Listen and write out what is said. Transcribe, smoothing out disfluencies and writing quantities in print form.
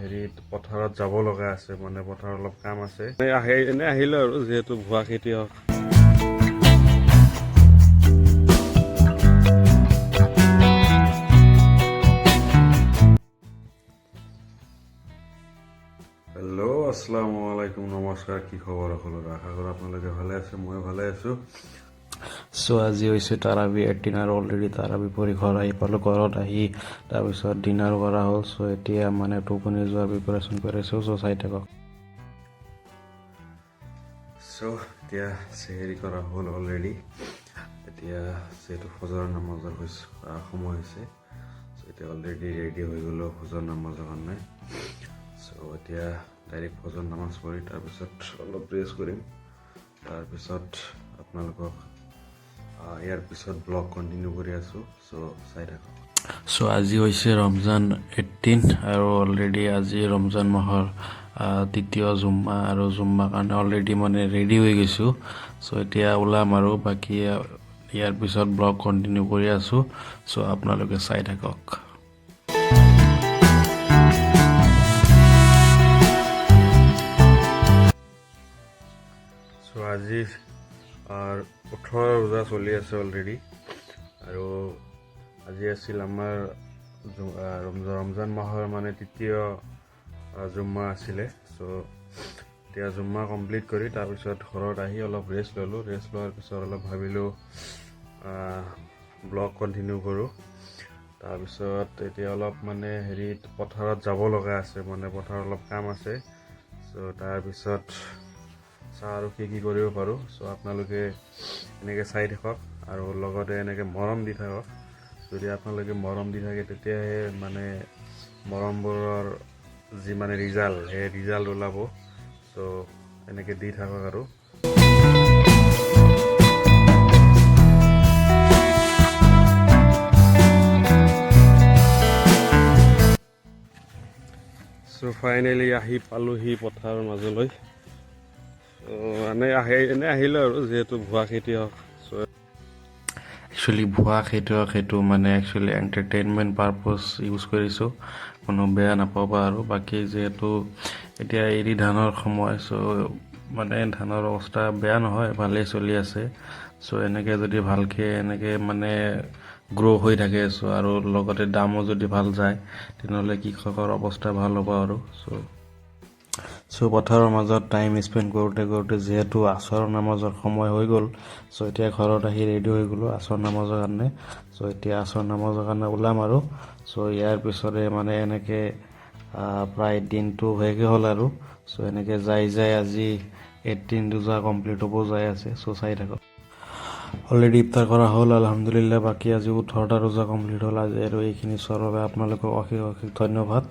হেৰিত পথাৰত যাব লগা আছে, মানে পথাৰত অলপ কাম আছে। এনে আহিলো আৰু যিহেতু ভুৱা খেতিয়ক। হেল্ল', আসসালামু আলাইকুম, নমস্কাৰ। কি খবৰ সকলোৰে? আশা কৰোঁ আপোনালোকে ভালে আছে, মই ভালে আছোঁ। আজি হৈছে তাৰাবি 18 আৰু অলৰেডি তাৰাবি পঢ়ি ঘৰ আহি পালোঁ। ঘৰত আহি তাৰপিছত ডিনাৰ কৰা হ'ল। এতিয়া মানে টোপনি যোৱাৰ প্ৰিপাৰেশ্যন কৰিছোঁ। চাই থাকক। এতিয়া চেহেৰি কৰা হ'ল অলৰেডি। এতিয়া যিহেতু ফজৰ নামাজৰ সময় হৈছে, এতিয়া অলৰেডি ৰেডি হৈ গ'লোঁ ফজৰ নামাজৰ কাৰণে। এতিয়া ডাইৰেক্ট ফজৰ নামাজ পঢ়ি তাৰপিছত অলপ ৰেষ্ট কৰিম। তাৰপিছত আপোনালোকক ইয়াৰ পিছত ব্লগ কণ্টিনিউ কৰি আছোঁ। চাই থাকক। আজি হৈছে ৰমজান 18 আৰু অলৰেডি আজি ৰমজান মাহৰ তৃতীয় জুম্মা আৰু জুম্মাৰ কাৰণে অলৰেডি মানে ৰেডি হৈ গৈছোঁ। এতিয়া ওলাম আৰু বাকী ইয়াৰ পিছত ব্লগ কণ্টিনিউ কৰি আছোঁ। আপোনালোকে চাই থাকক। আজি 18 ৰোজা চলি আছে অলৰেডি, আৰু আজি আছিল আমাৰ ৰমজান মাহৰ মানে তৃতীয় জুম্মা আছিলে। এতিয়া জুম্মা কমপ্লিট কৰি তাৰপিছত ঘৰত আহি অলপ ৰেষ্ট ল'লোঁ। ৰেষ্ট লোৱাৰ পিছত অলপ ভাবিলোঁ ব্লগ কণ্টিনিউ কৰোঁ। তাৰপিছত এতিয়া অলপ মানে হেৰিত পথাৰত যাব লগা আছে, মানে পথাৰত অলপ কাম আছে। তাৰপিছত আৰু কি কৰিব পাৰোঁ। আপোনালোকে এনেকৈ চাই থাকক আৰু লগতে এনেকৈ মৰম দি থাকক। যদি আপোনালোকে মৰম দি থাকে তেতিয়াহে মানে মৰমবোৰৰ যি মানে ৰিজাল্ট, সেই ৰিজাল্ট ওলাব। এনেকৈ দি থাকক আৰু। ফাইনেলি আহি পালোহি পথাৰৰ মাজলৈ। এনে আহিলোঁ আৰু যিহেতু ভুৱা খেতিয়ক। একচুৱেলি ভুৱা খেতিয়ক, সেইটো মানে একচুৱেলি এণ্টাৰটেইনমেণ্ট পাৰপজ ইউজ কৰিছোঁ, কোনো বেয়া নাপাবা। আৰু বাকী যিহেতু এতিয়া এৰি ধানৰ সময়, মানে ধানৰ অৱস্থা বেয়া নহয়, ভালেই চলি আছে। এনেকৈ যদি ভালকৈ এনেকৈ মানে গ্ৰ' হৈ থাকে, আৰু লগতে দামো যদি ভাল যায়, তেনেহ'লে কৃষকৰ অৱস্থা ভাল হ'ব আৰু। পথাৰৰ মাজত টাইম স্পেণ্ড কৰোঁতে যিহেতু আছৰ নামাজৰ সময় হৈ গ'ল, এতিয়া ঘৰত আহি ৰেডি হৈ গ'লোঁ আছৰ নামাজৰ কাৰণে। এতিয়া আছৰ নামাজৰ কাৰণে ওলাম আৰু। ইয়াৰ পিছতে মানে এনেকৈ প্ৰায় দিনটো শেষে হ'ল আৰু। এনেকৈ যাই আজি 18 ৰোজা কমপ্লিট হ'ব যাই আছে। চাই থাকক। অলৰেডি ইফতাৰ কৰা হ'ল আলহামদুলিল্লাহ। বাকী আজি 18টা ৰোজা কমপ্লিট হ'ল আজি, আৰু এইখিনি চোৱাৰ বাবে আপোনালোকক অশেষ ধন্যবাদ।